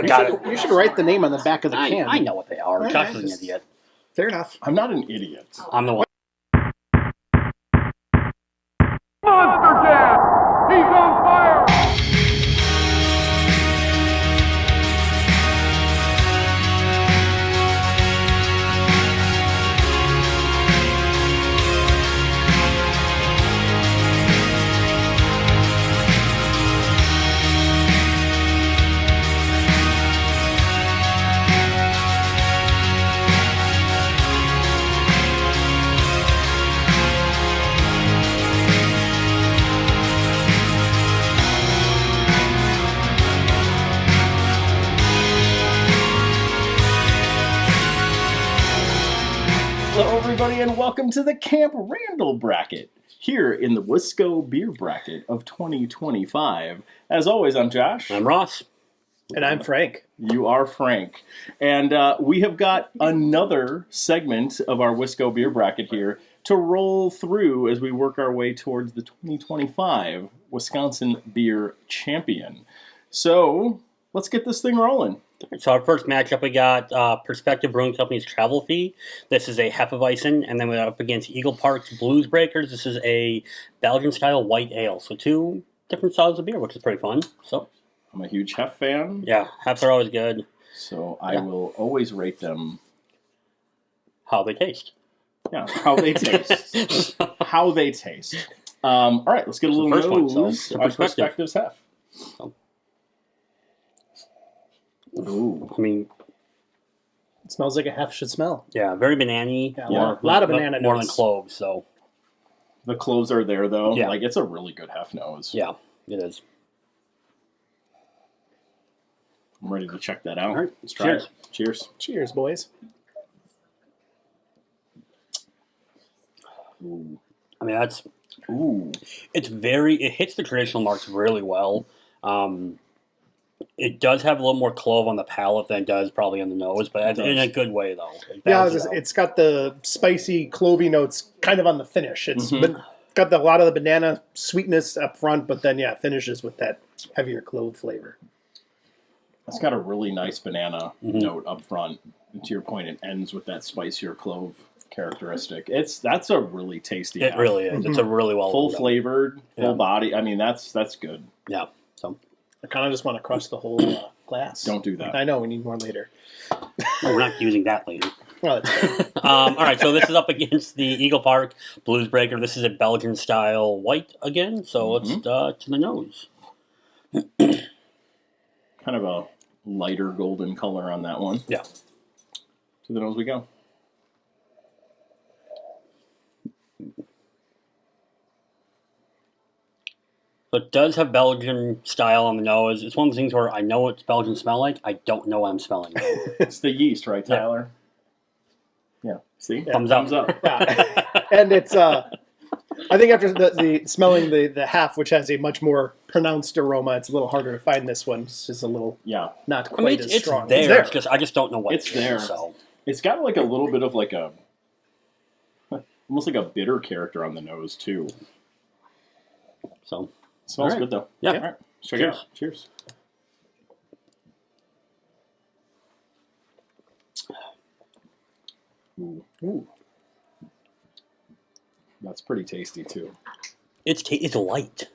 You should write the name on the back of the can. I know what they are. Josh is an idiot. Fair enough. I'm not an idiot. I'm the one. Monster Jam! He's on fire! Hello, everybody, and welcome to the Camp Randall bracket here in the Wisco beer bracket of 2025. As always, I'm Josh. I'm Ross. And I'm Frank. You are Frank. And we have got another segment of our Wisco beer bracket here to roll through as we work our way towards the 2025 Wisconsin Beer Champion. So, let's get this thing rolling. So our first matchup, we got Perspective Brewing Company's Travel Fee. This is a Hefeweizen, and then we're up against Eagle Park's Blues Breakers. This is a Belgian-style white ale. So two different styles of beer, which is pretty fun. So I'm a huge Hef fan. yeah, Hefs are always good. So I will always rate them How they taste. Yeah, how they taste. How they taste. All right, let's get a little First one, nose so, on Perspective. Perspective's Hef. Ooh. I mean, It smells like a Hef should smell. yeah, very banana-y. Yeah, a lot of banana More than notes. cloves, so The cloves are there, though. Yeah. Like, it's a really good Hef nose. yeah, it is. I'm ready to check that out. All right, Let's try cheers. it. Cheers. Cheers, boys. Ooh. I mean, that's Ooh. it hits the traditional marks really well. It does have a little more clove on the palate than it does probably on the nose, but in a good way, though. It Yeah, balances out. it's got the spicy, clovey notes kind of on the finish. It's got a lot of the banana sweetness up front, but then, finishes with that heavier clove flavor. It's got a really nice banana note up front. And to your point, it ends with that spicier clove characteristic. That's a really tasty It Hef. really is. It's a really well Full done. flavored, full Yeah. body. I mean, that's good. Yeah. So I kind of just want to crush the whole glass. Don't do that. I know, we need more later. we're not using that later. Well, that's fair. All right, so this is up against the Eagle Park Blues Breaker. This is a Belgian style white again. So let's to the nose. Kind of a lighter golden color on that one. Yeah. To the nose we go. So it does have Belgian style on the nose. It's one of the things where I know what Belgian smell like. I don't know what I'm smelling. It's the yeast, right, Tyler? Yeah. See? Thumbs up. Thumbs up. Yeah. And it's, I think after the smelling the half, which has a much more pronounced aroma, it's a little harder to find this one. It's just a little Yeah. not I quite mean, as it's strong. there. It's there. It's just I just don't know what It's it is, there. So It's got like a little bit of like a, almost like a bitter character on the nose, too. so It smells All right. good, though. Yeah. All right. Check Cheers. it out. Cheers. Ooh. That's pretty tasty, too. it's light.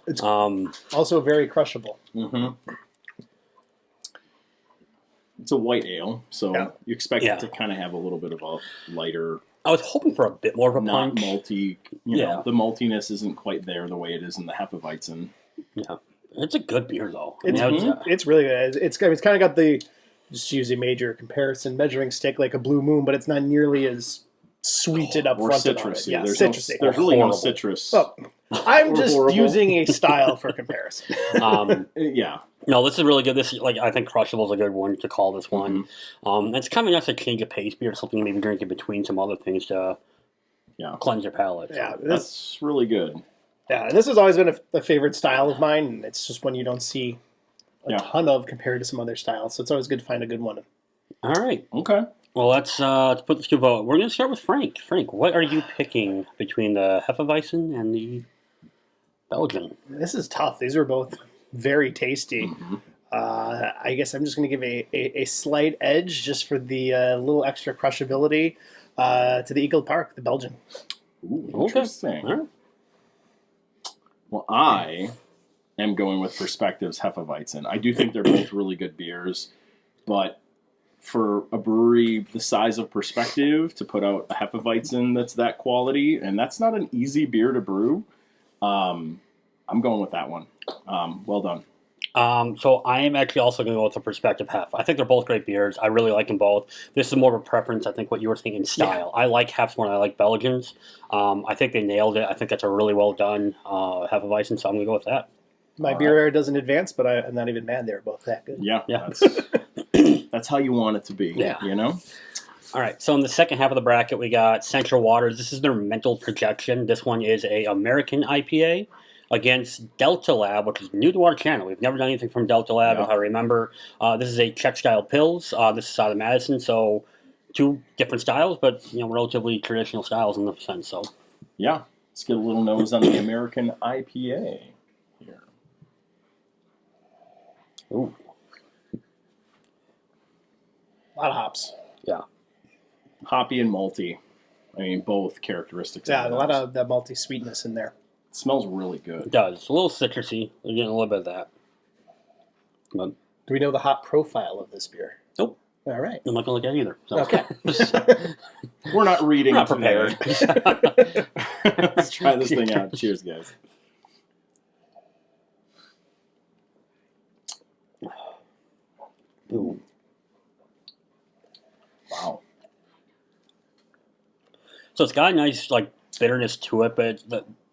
It's Um, also very crushable. It's a white ale, so Yeah. you expect Yeah. it to kind of have a little bit of a lighter, I was hoping for a bit more of a not punch. malty. Yeah. The maltiness isn't quite there the way it is in the Hefeweizen. Yeah, it's a good beer though. I It's, mean, I was, it's really good. It's kind of got the, just to use a major comparison, measuring stick like a Blue Moon, but it's not nearly as sweeted up Or front about citrusy. it. Yeah, There's, citrusy. there's really no Horrible. citrus. Oh, I'm just horrible. using a style for comparison. Yeah. No, this is really good. This is like I think Crushable is a good one to call this one. It's kind of nice to change a pace beer, something maybe drink in between some other things to cleanse your palate. Yeah, That's really good. Yeah, and this has always been a favorite style of mine, and it's just one you don't see a ton of compared to some other styles, so it's always good to find a good one. All right. Okay. Well, let's put this to vote. We're going to start with Frank. Frank, what are you picking between the Hefeweizen and the Belgian? This is tough. These are both very tasty. I guess I'm just going to give a slight edge just for the little extra crushability to the Eagle Park, the Belgian. Ooh, Okay. interesting. All right. Well, I am going with Perspective's Hefeweizen. I do think they're both really good beers, but for a brewery the size of Perspective to put out a Hefeweizen that's that quality, and that's not an easy beer to brew, I'm going with that one. Well done. So I am actually also going to go with the Perspective Hef. I think they're both great beers. I really like them both. This is more of a preference, I think, what you were thinking, style. I like Hefs more than I like Belgians. I think they nailed it. I think that's a really well done Hefeweizen, so I'm going to go with that. My beer era doesn't advance, but I'm not even mad they're both that good. Yeah. Yeah. That's how you want it to be. Yeah. You know? All right, so in the second half of the bracket, we got Central Waters. This is their mental projection. This one is a American IPA against Delta Lab, which is new to our channel. We've never done anything from Delta Lab, if I remember. This is a Czech-style Pils. This is out of Madison, so two different styles, but relatively traditional styles in the sense. So Yeah. Let's get a little nose on the American IPA here. ooh, A lot of hops. yeah, Hoppy and malty. I mean, both characteristics. Yeah, a lot those. of the malty sweetness in there. It smells really it good. does. A little citrusy. We're getting a little bit of that. But Do we know the hop profile of this beer? nope, All right. I'm not going to look at either. So. Okay. We're not reading Not today. prepared. Let's try this thing out. Cheers, guys. Ooh. Wow. So it's got a nice bitterness to it, but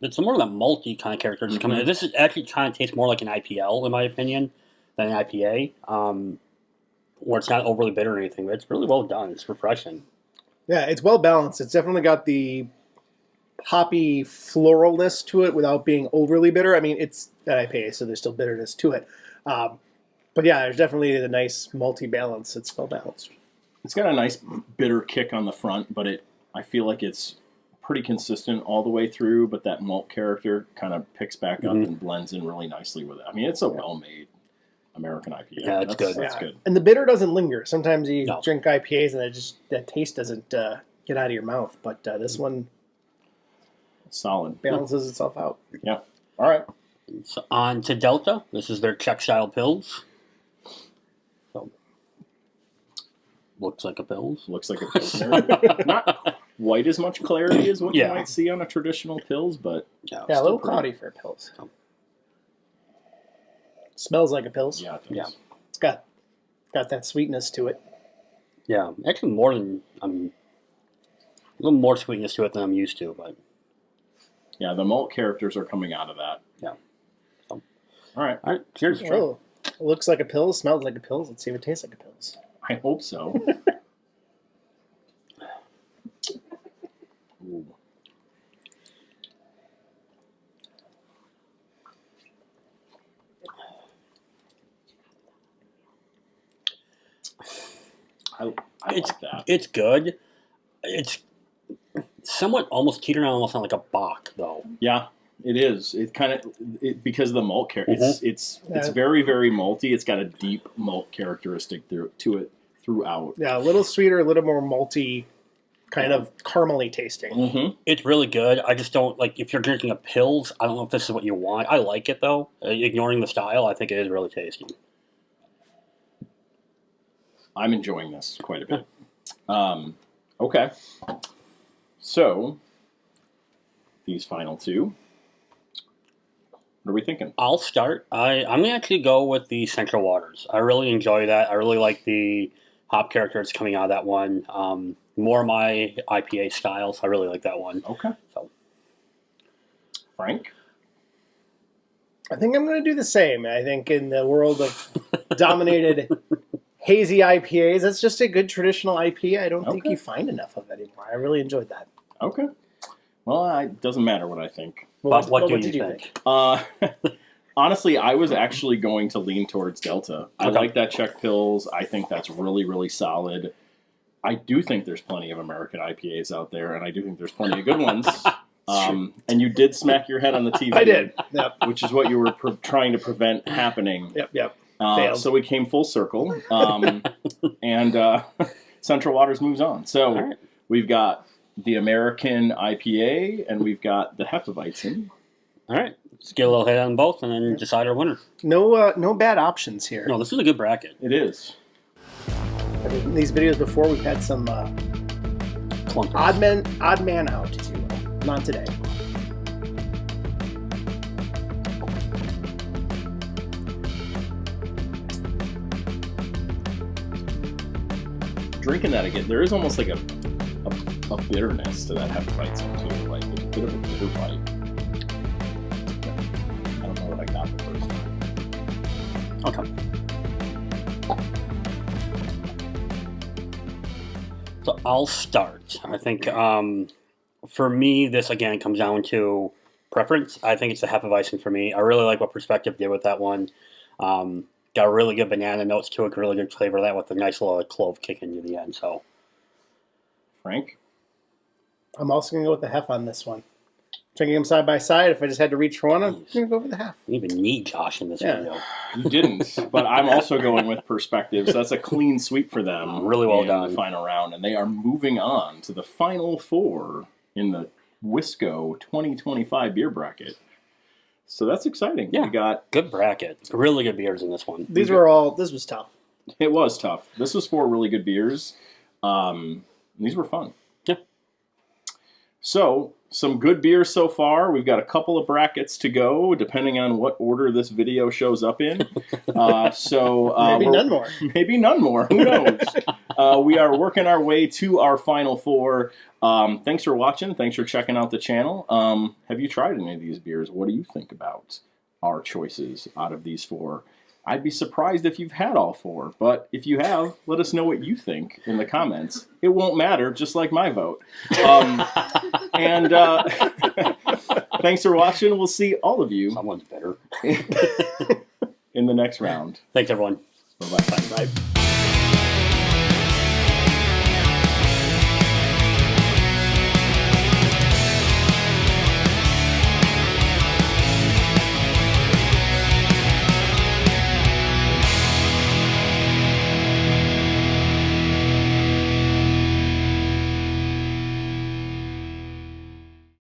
it's more of that malty kind of character that's coming in. This is actually kind of tastes more like an IPL in my opinion than an IPA, where it's not overly bitter or anything. But it's really well done. It's refreshing. Yeah, it's well balanced. It's definitely got the hoppy floralness to it without being overly bitter. I mean, it's an IPA, so there's still bitterness to it. But yeah, there's definitely the nice malty balance. It's well balanced. It's got a nice bitter kick on the front, but I feel like it's pretty consistent all the way through, but that malt character kind of picks back up and blends in really nicely with it. I mean, it's a well-made American IPA. Yeah, it's good. That's Yeah. good. And the bitter doesn't linger. Sometimes you No. drink IPAs and that taste doesn't get out of your mouth. But this one Solid. balances itself out. Yeah. All right. So on to Delta. This is their Czech style Pils. So looks like a Pils. Looks like a Pilsner. Not quite as much clarity as what you Yeah. might see on a traditional Pils, but Yeah, a still little pretty- cloudy for a Pils. Smells like a Pils. yeah, it does. Yeah. It's got that sweetness to it. Yeah, actually more than a little more sweetness to it than I'm used to, but Yeah, the malt characters are coming out of that. yeah. So, All right. all right, cheers. Oh, it looks like a Pils, smells like a Pils. Let's see if it tastes like a Pils. I hope so. Ooh. I It's like that. it's good. It's somewhat almost teetering almost on like a Bach though. Yeah, it is. It kind of because of the malt character. It's Yeah. very very malty. It's got a deep malt characteristic to it throughout. Yeah, a little sweeter, a little more malty, kind of caramely tasting. Mm-hmm. It's really good. I just don't like if you're drinking a Pils. I don't know if this is what you want. I like it though. Ignoring the style, I think it is really tasty. I'm enjoying this quite a bit. Okay, so these final two. What are we thinking? I'll start. I'm gonna actually go with the Central Waters. I really enjoy that. I really like the hop character that's coming out of that one. More my IPA style, so I really like that one. Okay, So Frank. I think I'm going to do the same. I think in the world of dominated hazy IPAs, that's just a good traditional IPA. I don't think Okay. you find enough of it anymore. I really enjoyed that. Okay. Well, it doesn't matter what I think. but what do did you think? Honestly, I was actually going to lean towards Delta. I Okay. like that Czech Pils. I think that's really, really solid. I do think there's plenty of American IPAs out there, and I do think there's plenty of good ones. And you did smack your head on the TV. I did. Yep. Which is what you were trying to prevent happening. Yep. Failed. So we came full circle, and Central Waters moves on. So All right. we've got the American IPA, and we've got the Hefeweizen. All right. Let's get a little hit on both and then decide our winner. No bad options here. No, this is a good bracket. It is. I mean, in these videos before, we've had some Clunkers. odd man out, if you will. Not today. Drinking that again, there is almost like a bitterness to that Hefeweizen too. Like it's a bit of a bitter bite. I don't know what I got the first time. Okay. So I'll start. I think for me, this again comes down to preference. I think it's the Hefeweizen for me. I really like what Perspective did with that one. Got really good banana notes to it, really good flavor of that with a nice little clove kick into the end. So, Frank? I'm also going to go with the Hef on this one. Drinking them side by side, if I just had to reach for one, I'm going to go with the Hef. you even need Josh in this Yeah. video. You didn't, but I'm also going with Perspective. So that's a clean sweep for them. Really well in done. The final round, and they are moving on to the final four in the Wisco 2025 beer bracket. So that's exciting. Yeah. We got. Good bracket. Really good beers in this one. This was tough. It was tough. This was 4 really good beers. These were fun. Yeah. So, some good beers so far. We've got a couple of brackets to go, depending on what order this video shows up in. Maybe none more. Maybe none more. Who knows? We are working our way to our final 4. Thanks for watching. Thanks for checking out the channel. Have you tried any of these beers? What do you think about our choices out of these 4? I'd be surprised if you've had all 4, but if you have, let us know what you think in the comments. It won't matter, just like my vote. And thanks for watching. We'll see all of you Someone's better. in the next round. Thanks, everyone. Bye-bye. Bye.